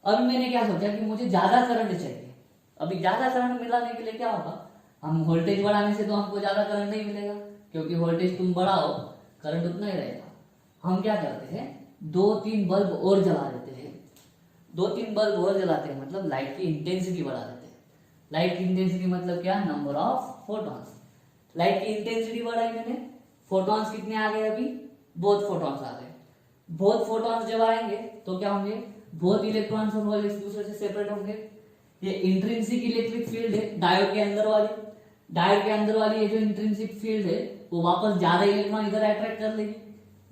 अभी मैंने क्या सोचा कि मुझे ज्यादा करंट चाहिए, अभी ज्यादा करंट मिलाने के लिए क्या होगा, हम वोल्टेज बढ़ाने से तो हमको ज्यादा करंट नहीं मिलेगा, क्योंकि वोल्टेज तुम बढ़ाओ करंट उतना ही रहेगा। हम क्या करते हैं, 2-3 बल्ब और जला देते हैं, 2-3 बल्ब और जलाते हैं, मतलब लाइट की इंटेंसिटी बढ़ा देते हैं। लाइट की इंटेंसिटी मतलब क्या, नंबर ऑफ फोटॉन्स। लाइट की इंटेंसिटी बढ़ाई मैंने, फोटॉन्स कितने आ गए, अभी बहुत फोटॉन्स आ गए। बहुत फोटॉन्स जब आएंगे तो क्या होंगे, बहुत इलेक्ट्रॉन्स और होल एक दूसरे से सेपरेट होंगे। ये इंट्रिंसिक इलेक्ट्रिक फील्ड है डायोड के अंदर वाली, डायोड के अंदर वाली ये जो इंट्रिंसिक फील्ड है वो वापस ज्यादा इलेक्ट्रॉन इधर अट्रैक्ट कर लेगी,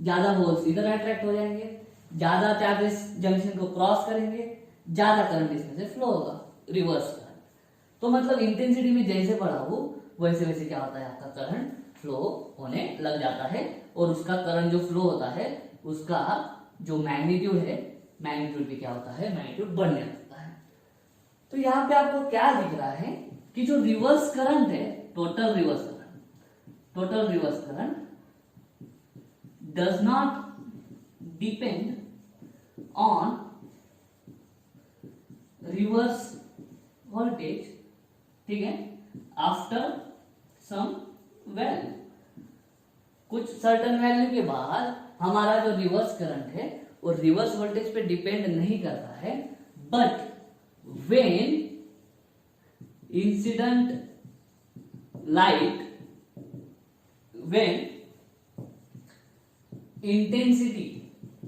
ज्यादा होल्स इधर अट्रैक्ट हो जाएंगे, ज्यादा चार्जेस जंक्शन को क्रॉस करेंगे, ज्यादा करंट इसमें से फ्लो होगा, रिवर्स करंट। तो मतलब इंटेंसिटी में जैसे बढ़ाओ वैसे वैसे क्या होता है, आपका करंट फ्लो होने लग जाता है, और उसका करंट जो फ्लो होता है उसका जो मैग्नीट्यूड है, मैग्नीट्यूड भी क्या होता है, मैग्नीट्यूड बढ़ने लगता है। तो यहाँ पे आपको क्या दिख रहा है कि जो रिवर्स करंट है, total reverse current does not depend on reverse voltage, ठीक है, आफ्टर सम वैल्यू, कुछ सर्टेन वैल्यू के बाद हमारा जो रिवर्स करंट है वो रिवर्स वोल्टेज पे डिपेंड नहीं करता है, but when incident light when intensity,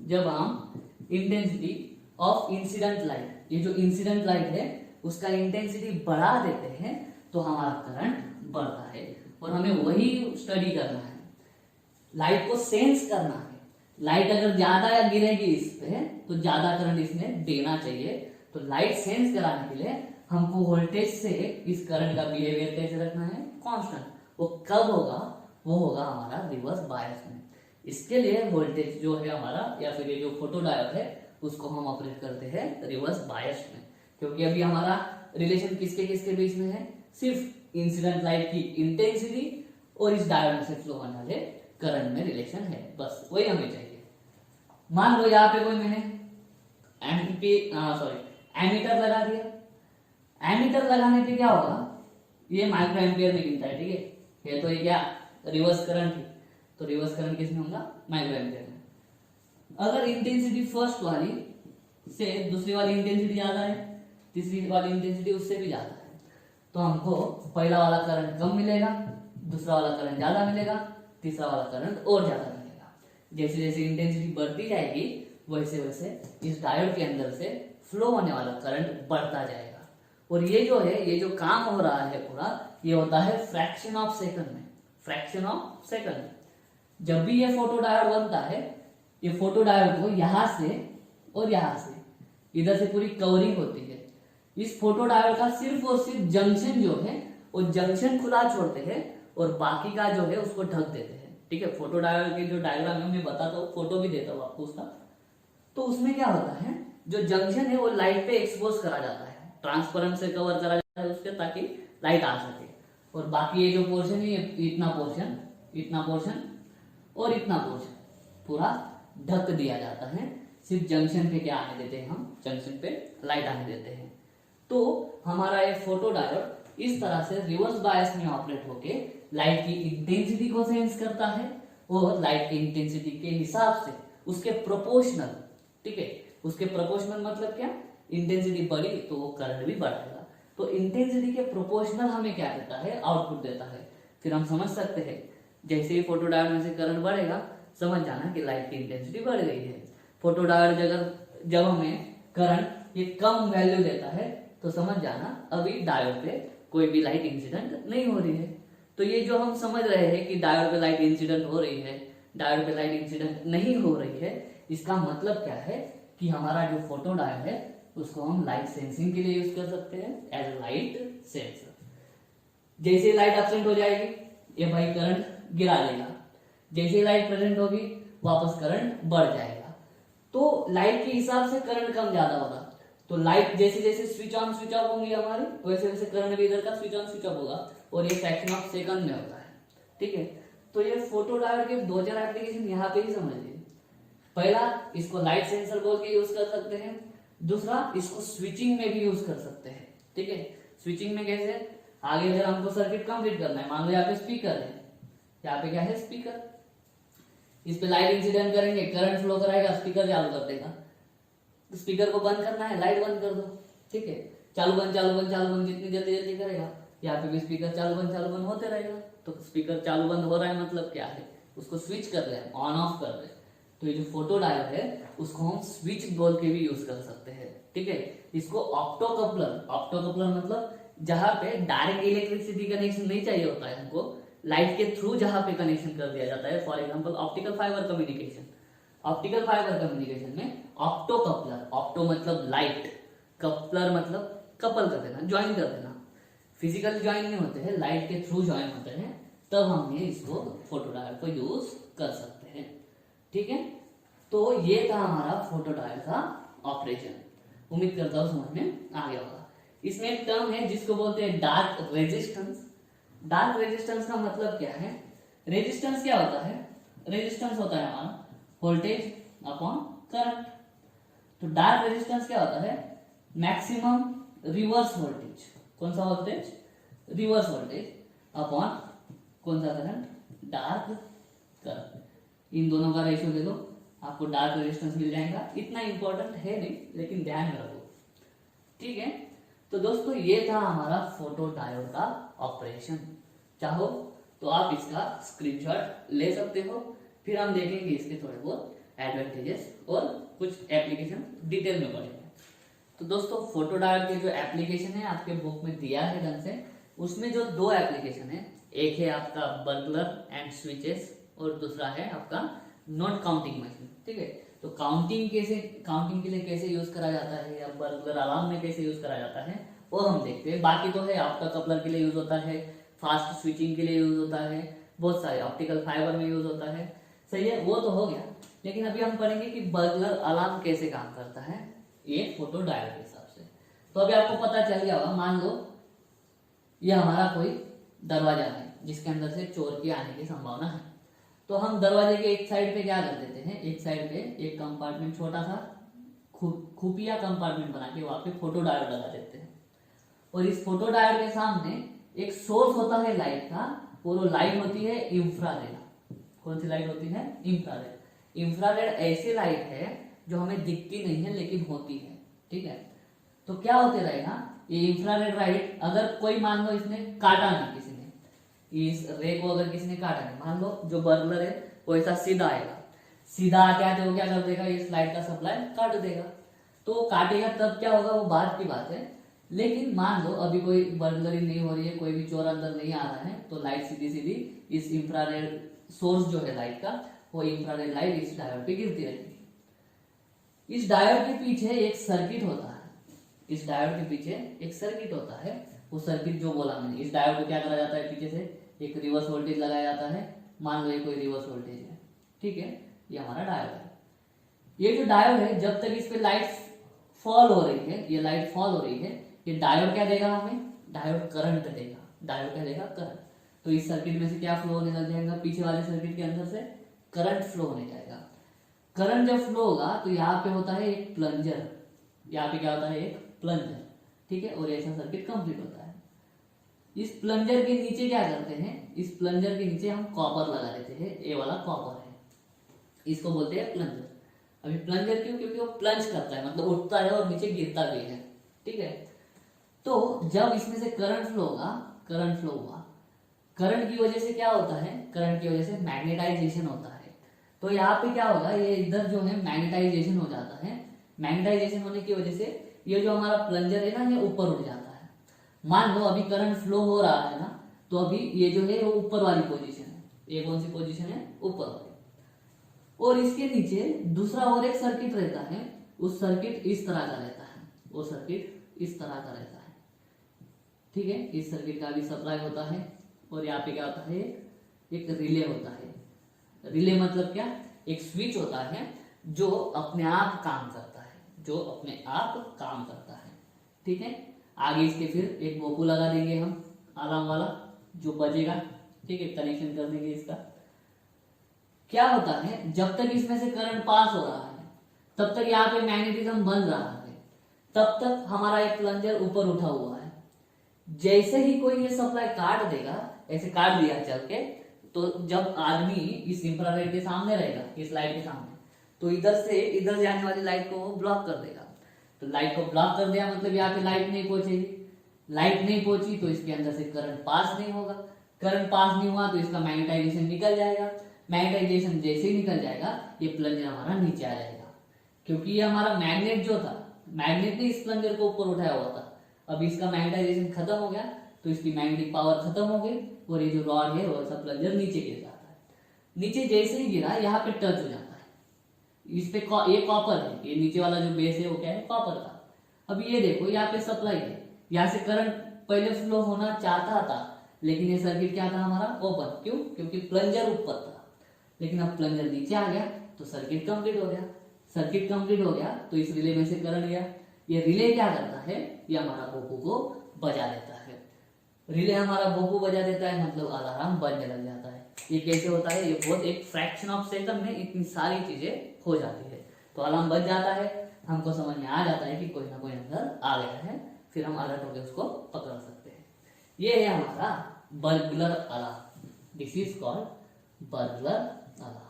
जब हम इंटेंसिटी ऑफ इंसिडेंट लाइट, ये जो इंसिडेंट लाइट है उसका इंटेंसिटी बढ़ा देते हैं तो हमारा करंट बढ़ता है। और हमें वही स्टडी करना है, लाइट को सेंस करना है। लाइट अगर ज्यादा गिरेगी इस पे तो ज्यादा करंट इसमें देना चाहिए। तो लाइट सेंस कराने के लिए हमको वोल्टेज से इस करंट का बिहेवियर कैसे रखना है, कांस्टेंट। वो कब होगा, वो होगा हमारा रिवर्स बायस में। इसके लिए वोल्टेज जो है हमारा, या फिर ये जो फोटो डायोड है उसको हम ऑपरेट करते हैं रिवर्स बायस में। क्योंकि अभी हमारा रिलेशन किसके किसके बीच में है, सिर्फ इंसिडेंट लाइट की इंटेंसिटी और इस डायोड में से फ्लो होने वाले करंट में रिलेशन है, बस वही हमें चाहिए। मान लो यहाँ पे कोई मैंने एमीटर लगा दिया। एमीटर लगाने पे क्या होगा, ये माइक्रो एम्पियर में गिनता है, ठीक है। ये तो ये क्या रिवर्स करंट है, तो रिवर्स करंट किसमें होगा, माइक्रो एम्पियर में। अगर इंटेंसिटी फर्स्ट वाली से दूसरी वाली इंटेंसिटी ज्यादा है, तीसरी वाली इंटेंसिटी उससे भी ज्यादा है, तो हमको पहला वाला करंट कम मिलेगा, दूसरा वाला करंट ज्यादा मिलेगा, तीसरा वाला करंट और ज्यादा मिलेगा। जैसे जैसे इंटेंसिटी बढ़ती जाएगी वैसे वैसे इस डायोड के अंदर से फ्लो होने वाला करंट बढ़ता जाएगा। और ये जो है, ये जो काम हो रहा है पूरा, ये होता है फ्रैक्शन ऑफ सेकंड में, फ्रैक्शन ऑफ सेकंड। जब भी ये फोटो डायोड बनता है, ये फोटो डायोड को यहां से और यहां से इधर से पूरी कवरिंग होती है। इस फोटो डायोड का सिर्फ और सिर्फ जंक्शन जो है वो जंक्शन खुला छोड़ते हैं और बाकी का जो है उसको ढक देते हैं, ठीक है। फोटो डायोड की जो डायग्राम है मैं बताता हूँ, फोटो भी देता हूँ आपको उसका। तो उसमें क्या होता है, जो जंक्शन है वो लाइट पे एक्सपोज करा जाता है, ट्रांसपेरेंट से कवर करा जाता है उसके, ताकि लाइट आ सके। और बाकी ये जो पोर्शन है, इतना पोर्शन, इतना पोर्शन और इतना पोर्शन पूरा ढक दिया जाता है। सिर्फ जंक्शन पे क्या आने देते हैं, हम जंक्शन पे लाइट आने देते हैं। तो हमारा ये फोटो डायोड इस तरह से रिवर्स बायस में ऑपरेट होके लाइट की इंटेंसिटी को सेंस करता है और लाइट की इंटेंसिटी के हिसाब से उसके प्रोपोर्शनल, ठीक है, उसके प्रोपोर्शनल मतलब क्या, इंटेंसिटी बढ़ी तो वो करंट भी बढ़ेगा। तो इंटेंसिटी के प्रोपोर्शनल हमें क्या देता है, आउटपुट देता है। फिर हम समझ सकते हैं जैसे ही फोटो डायोड में से करंट बढ़ेगा, समझ जाना कि लाइट की इंटेंसिटी बढ़ गई है। फोटो डायोड जब हमें करंट ये कम वैल्यू देता है तो समझ जाना अभी डायोड पे कोई भी लाइट इंसिडेंट नहीं हो रही है। तो ये जो हम समझ रहे हैं कि डायोड पे लाइट इंसिडेंट हो रही है, डायोड पे लाइट इंसिडेंट नहीं हो रही है, इसका मतलब क्या है कि हमारा जो फोटो डायोड है उसको हम लाइट सेंसिंग के लिए यूज कर सकते हैं, एज लाइट सेंसर। जैसे लाइट एब्सेंट हो जाएगी ये भाई करंट गिरा देगा, जैसे लाइट प्रेजेंट होगी वापस करंट बढ़ जाएगा। तो लाइट के हिसाब से करंट कम ज्यादा होगा। तो लाइट जैसे जैसे स्विच ऑन स्विच ऑफ होंगी हमारी, वैसे वैसे करंट भी इधर का स्विच ऑन स्विच ऑफ होगा, और ये फ्रैक्शन ऑफ सेकंड में होता है, ठीक है। तो ये फोटो डायोड के 2-4 एप्लीकेशन यहाँ पे ही समझ लीजिए। पहला, इसको लाइट सेंसर बोल के यूज कर सकते हैं। दूसरा, इसको स्विचिंग में भी यूज कर सकते हैं, ठीक है। स्विचिंग में कैसे, आगे अगर हमको सर्किट कंप्लीट करना है, मान लो यहाँ पे स्पीकर है, यहाँ पे क्या है स्पीकर, इस पे लाइट इंसिडेंट करेंगे, करंट फ्लो कराएगा, स्पीकर चालू कर देगा। स्पीकर को बंद करना है, लाइट बंद कर दो, ठीक है। चालू बंद चालू बंद चालू बंद जितनी जल्दी जल्दी करेगा, यहाँ पे भी स्पीकर चालू बंद होते रहेगा। तो स्पीकर चालू बंद हो रहा है मतलब क्या है, उसको स्विच कर रहे हैं, ऑन ऑफ कर रहे हैं। तो ये जो फोटो डायोड है उसको हम स्विच बोल के भी यूज कर सकते हैं, ठीक है। इसको ऑप्टोकपलर, ऑप्टोकपलर मतलब जहां पे डायरेक्ट इलेक्ट्रिसिटी कनेक्शन नहीं चाहिए होता है हमको, लाइट के थ्रू जहां पे कनेक्शन कर दिया जाता है, for example optical fibre communication. Optical fibre communication में ऑप्टो कपलर, ऑप्टो मतलब लाइट, कपलर मतलब कपल कर देना, ज्वाइन कर देना। फिजिकल ज्वाइन नहीं होते हैं, लाइट के थ्रू ज्वाइन होते हैं, तब हम इसको फोटो डायोड को यूज कर सकते हैं, ठीक है। तो ये था हमारा फोटो डायोड का ऑपरेशन। उम्मीद करता हूँ समझ में आ गया होगा। इसमें एक टर्म है जिसको बोलते हैं डार्क रेजिस्टेंस। डार्क रेजिस्टेंस का मतलब क्या है, रेजिस्टेंस क्या होता है, रेजिस्टेंस होता है हमारा वोल्टेज अपॉन करंट। तो डार्क रेजिस्टेंस क्या होता है, मैक्सिमम रिवर्स वोल्टेज, कौन सा वोल्टेज, रिवर्स वोल्टेज अपॉन कौन सा करंट, डार्क करंट। इन दोनों का रेशियो ले लो, आपको डार्क रेजिस्टेंस मिल जाएगा। इतना इंपॉर्टेंट है नहीं, लेकिन ध्यान में रखो, ठीक है। तो दोस्तों ये था हमारा फोटो डायोड का ऑपरेशन। चाहो तो आप इसका स्क्रीनशॉट ले सकते हो। फिर हम देखेंगे इसके थोड़े बहुत एडवांटेजेस और कुछ एप्लीकेशन डिटेल में पढ़ेंगे। तो दोस्तों फोटो डायोड के जो एप्लीकेशन है आपके बुक में दिया है ढंग से, उसमें जो दो एप्लीकेशन है, एक है आपका बर्गलर एंड स्विचेस और दूसरा है आपका नॉट काउंटिंग मशीन। ठीक है, तो काउंटिंग के लिए कैसे यूज करा जाता है या बर्गलर अलार्म में कैसे यूज करा जाता है वो हम देखते हैं। बाकी तो है आपका कपलर के लिए यूज होता है, फास्ट स्विचिंग के लिए यूज होता है, बहुत सारे ऑप्टिकल फाइबर में यूज होता है। सही है, वो तो हो गया। लेकिन अभी हम पढ़ेंगे कि बर्गलर अलार्म कैसे काम करता है ये फोटो डायोड के हिसाब से। तो अभी आपको पता चल गया होगा, मान लो ये हमारा कोई दरवाजा है जिसके अंदर से चोर के आने की संभावना है। तो हम दरवाजे के एक साइड पे क्या कर देते हैं, एक साइड पे एक कंपार्टमेंट छोटा सा खुफिया कंपार्टमेंट बना के वहां पे फोटो डायोड लगा देते हैं। और इस फोटो डायोड के सामने एक सोर्स होता है लाइट का, और वो लाइट होती है इंफ्रारेड। कौन सी लाइट होती है? इंफ्रारेड। इंफ्रारेड ऐसी लाइट है जो हमें दिखती नहीं है लेकिन होती है। ठीक है, तो क्या होते रहेगा, ये इंफ्रारेड लाइट अगर कोई मान लो इसने काटा नहीं, किसी ने इस रे को अगर किसी ने काटा नहीं, मान लो जो बर्गलर है वो ऐसा सीधा आएगा, सीधा आके आते वो क्या कर देगा, इस लाइट का सप्लाई काट देगा। तो काटेगा तब क्या होगा वो बात की बात है। लेकिन मान लो अभी कोई बर्गलरी नहीं हो रही है, कोई भी चोर अंदर नहीं आ रहा है, तो लाइट सीधी सीधी इस इंफ्रारेड सोर्स जो है लाइट का, वो इंफ्रारेड लाइट इस डायोड पे गिरती रहेगी। इस डायोड के पीछे एक सर्किट होता है, इस डायोड के पीछे एक सर्किट होता है। वो सर्किट जो बोला मैंने, इस डायोड को क्या करा जाता है, पीछे से एक रिवर्स वोल्टेज लगाया जाता है। मान लो ये कोई रिवर्स वोल्टेज है, ठीक है, ये हमारा डायोड है। ये जो डायोड है जब तक इस पे लाइट फॉल हो रही है, ये लाइट फॉल हो रही है, ये डायोड क्या देगा हमें, डायोड करंट देगा। डायोड क्या देगा, करंट। तो इस सर्किट में से क्या फ्लो होने लग जाएगा, पीछे वाले सर्किट के अंदर से करंट फ्लो होने जाएगा। करंट जब फ्लो होगा तो यहाँ पे होता है एक प्लंजर, यहाँ पे क्या होता है, एक प्लंजर। ठीक है, और ऐसा सर्किट कंप्लीट होता है। इस प्लंजर के नीचे क्या करते हैं, इस प्लंजर के नीचे हम कॉपर लगा देते हैं, ये वाला कॉपर है, इसको बोलते हैं प्लंजर। अभी प्लंजर क्यों, क्योंकि वो प्लंज करता है, मतलब उठता है और नीचे गिरता भी है। ठीक है, तो जब इसमें से करंट फ्लो होगा, करंट फ्लो हुआ, करंट की वजह से क्या होता है, करंट की वजह से मैग्नेटाइजेशन होता है। तो यहाँ पे क्या होगा, ये इधर जो है मैग्नेटाइजेशन हो जाता है। मैग्नेटाइजेशन होने की वजह से ये जो हमारा प्लंजर है ना, ये ऊपर उठ जाता है। मान लो अभी करंट फ्लो हो रहा है ना, तो अभी ये जो है वो ऊपर वाली पोजीशन है। ये कौन सी पोजीशन है, ऊपर वाली। और इसके नीचे दूसरा और एक सर्किट रहता है, उस सर्किट इस तरह का रहता है, वो सर्किट इस तरह का रहता है। ठीक है, इस सर्किट का भी सप्लाई होता है। और यहाँ पे क्या होता है, एक रिले होता है। रिले मतलब क्या, एक स्विच होता है जो अपने आप काम करता है, जो अपने आप काम करता है। ठीक है, आगे इसके फिर एक बोकू लगा देंगे हम अलार्म वाला जो बजेगा। ठीक है, कनेक्शन कर देंगे इसका। क्या होता है, जब तक इसमें से करंट पास हो रहा है तब तक यहाँ पे मैग्नेटिज्म बन रहा है, तब तक हमारा एक प्लंजर ऊपर उठा हुआ है। जैसे ही कोई ये सप्लाई काट देगा, ऐसे काट दिया चल के, तो जब आदमी इस इंफ्रारेड के सामने रहेगा, इस लाइट के सामने, तो इधर से इधर जाने वाली लाइट को वो ब्लॉक कर देगा। तो लाइट को ब्लॉक कर दिया मतलब यहाँ पे लाइट नहीं पहुंचेगी। लाइट नहीं पहुंची तो इसके अंदर से करंट पास नहीं होगा। करंट पास नहीं हुआ तो इसका मैग्नेटाइजेशन निकल जाएगा। मैग्नेटाइजेशन जैसे ही निकल जाएगा, ये प्लंजर हमारा नीचे आ जाएगा, क्योंकि ये हमारा मैग्नेट जो था, मैग्नेट ने इस प्लंजर को ऊपर उठाया हुआ था। अब इसका मैग्नेटाइजेशन खत्म हो गया तो इसकी मैग्नेटिक पावर खत्म हो गई, और ये जो रॉड है वो ऐसा प्लंजर नीचे गिर जाता है। नीचे जैसे ही गिरा, यहाँ पे टच हो जाता है इस पे, ये कॉपर है, ये नीचे वाला जो बेस है वो क्या है, कॉपर का। अब ये देखो यहाँ पे सप्लाई है, यहाँ से करंट पहले फ्लो होना चाहता था, लेकिन ये सर्किट क्या था हमारा, ओपन। क्यों, क्योंकि प्लंजर ऊपर था। लेकिन अब प्लंजर नीचे आ गया तो सर्किट कंप्लीट हो गया। सर्किट कंप्लीट हो गया तो इस रिले में से करंट गया। ये रिले क्या करता है, ये हमारा बोकू को बजा देता है। रिले हमारा बोकू बजा देता है, मतलब अलार्म बजने लग जाता है। ये कैसे होता है, ये बहुत एक फ्रैक्शन ऑफ सेकंड में इतनी सारी चीजें हो जाती है। तो अलार्म बज जाता है, हमको समझ में आ जाता है कि कोई ना कोई अंदर आ गया है, फिर हम अलर्ट होकर उसको पकड़ सकते हैं। ये है हमारा burglar alarm, this is called burglar alarm.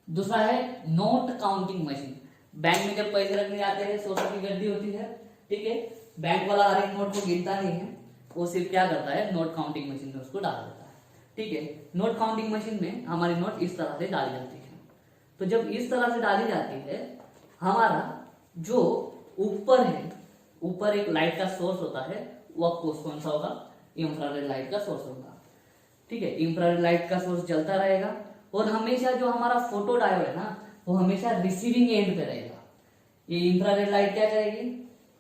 दूसरा है नोट काउंटिंग मशीन। बैंक में जब पैसे रखने जाते हैं, 100 की गड्डी होती है, ठीक है, बैंक वाला हर एक नोट को गिनता नहीं है, वो सिर्फ क्या करता है, नोट काउंटिंग मशीन में उसको डाल देता है। ठीक है, नोट काउंटिंग मशीन में हमारी नोट इस तरह से डाली जाती है। तो जब इस तरह से डाली जाती है, हमारा जो ऊपर है, ऊपर एक लाइट का सोर्स होता है, वो कौन सा होगा, इंफ्रारेड लाइट का सोर्स होगा। ठीक है, इंफ्रारेड लाइट का सोर्स जलता रहेगा और हमेशा जो हमारा फोटो डायोड है ना, वो हमेशा रिसीविंग एंड पे रहेगा। ये इंफ्रारेड लाइट क्या करेगी,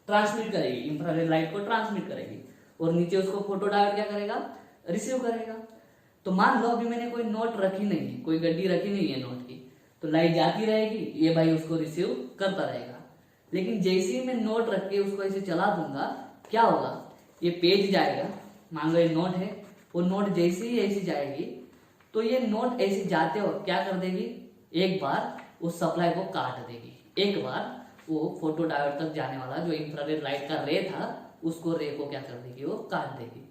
ट्रांसमिट करेगी, इंफ्रारेड लाइट को ट्रांसमिट करेगी और नीचे उसको फोटो डायोड क्या करेगा, रिसीव करेगा। तो मान लो अभी मैंने कोई नोट रखी नहीं है, कोई गड्डी रखी नहीं है नोट की, तो लाइट जाती रहेगी, ये भाई उसको रिसीव करता रहेगा। लेकिन जैसे ही मैं नोट रख के उसको ऐसे चला दूंगा, क्या होगा, ये पेज जाएगा, मान लो ये नोट है, वो नोट जैसे ही ऐसी जाएगी तो ये नोट ऐसे जाते वक्त क्या कर देगी, एक बार उस सप्लाई को काट देगी, एक बार वो फोटो डायोड तक जाने वाला जो इंफ्रारेड लाइट का रे था, उसको रे को क्या कर देगी, वो काट देगी।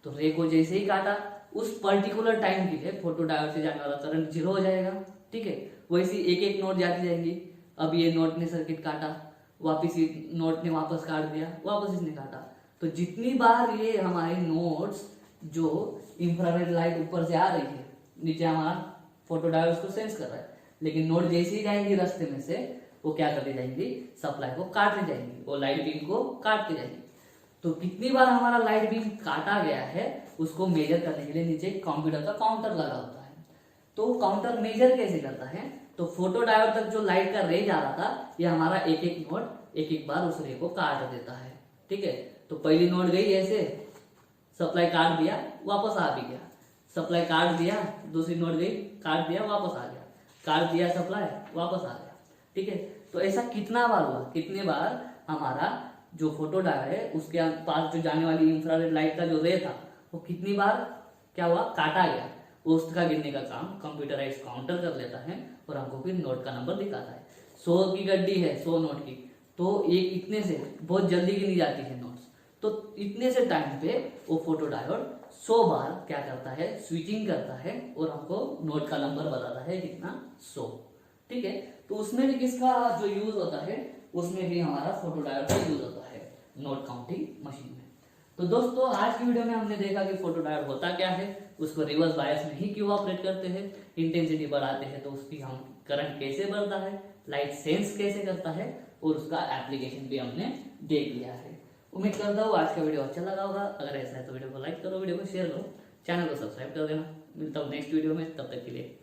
तो रे को जैसे ही काटा, उस पर्टिकुलर टाइम के लिए फोटो डायोड से जाने वाला करंट जीरो हो जाएगा। ठीक है, वैसे एक एक नोट जाती जाएंगी। अब ये नोट ने सर्किट काटा, वापिस ये नोट ने वापस काट दिया, वापस इसने काटा। तो जितनी बार ये हमारे नोट्स जो इंफ्रारेड लाइट ऊपर से आ रही है, नीचे हमारा फोटो डायोड उसको सेंस कर रहा है, लेकिन नोट जैसे ही जाएंगी रास्ते में से, वो क्या करती जाएंगी, सप्लाई को काटती जाएंगी, वो लाइट बीम को काटती जाएंगी। तो कितनी बार हमारा लाइट बीम काटा गया है, उसको मेजर करने के लिए नीचे कंप्यूटर का काउंटर लगा होता है। तो काउंटर मेजर कैसे करता है, तो फोटो डायोड तक जो लाइट का रे जा रहा था, ये हमारा एक एक नोट एक एक बार उस रे को काट देता है। ठीक है, तो पहली नोट गई ऐसे, सप्लाई काट दिया, वापस आ भी गया, सप्लाई काट दिया, दूसरी नोट गई, काट दिया, वापस आ गया, काट दिया सप्लाई, वापस आ गया। ठीक है, तो ऐसा कितना बार हुआ, कितने बार हमारा जो फोटो डायोड है उसके पास जो जाने वाली इंफ्रारेड लाइट का जो रे था, वो कितनी बार क्या हुआ, काटा गया। उसका गिनने का काम कंप्यूटराइज काउंटर कर लेता है और हमको फिर नोट का नंबर दिखाता है। 100 की गड्डी है, 100 नोट की, तो एक इतने से बहुत जल्दी गिनी जाती है नोट्स, तो इतने से टाइम पे वो फोटो डायोड 100 बार क्या करता है, स्विचिंग करता है और हमको नोट का नंबर बताता है कितना, 100। ठीक है, तो उसमें भी किसका जो यूज होता है, उसमें भी हमारा फोटो डायोड का यूज होता है नोट काउंटिंग मशीन में। तो दोस्तों आज की वीडियो में हमने देखा कि फोटो डायोड होता क्या है, उसको रिवर्स बायस में ही क्यों ऑपरेट करते हैं, इंटेंसिटी बढ़ाते हैं तो उसकी हम करंट कैसे बढ़ता है, लाइट सेंस कैसे करता है, और उसका एप्लीकेशन भी हमने देख लिया है। उम्मीद करता हूँ आज का वीडियो अच्छा लगा होगा। अगर ऐसा है तो वीडियो को लाइक करो, वीडियो को शेयर करो, चैनल को सब्सक्राइब कर देना। मिलता हूँ नेक्स्ट वीडियो में, तब तक के लिए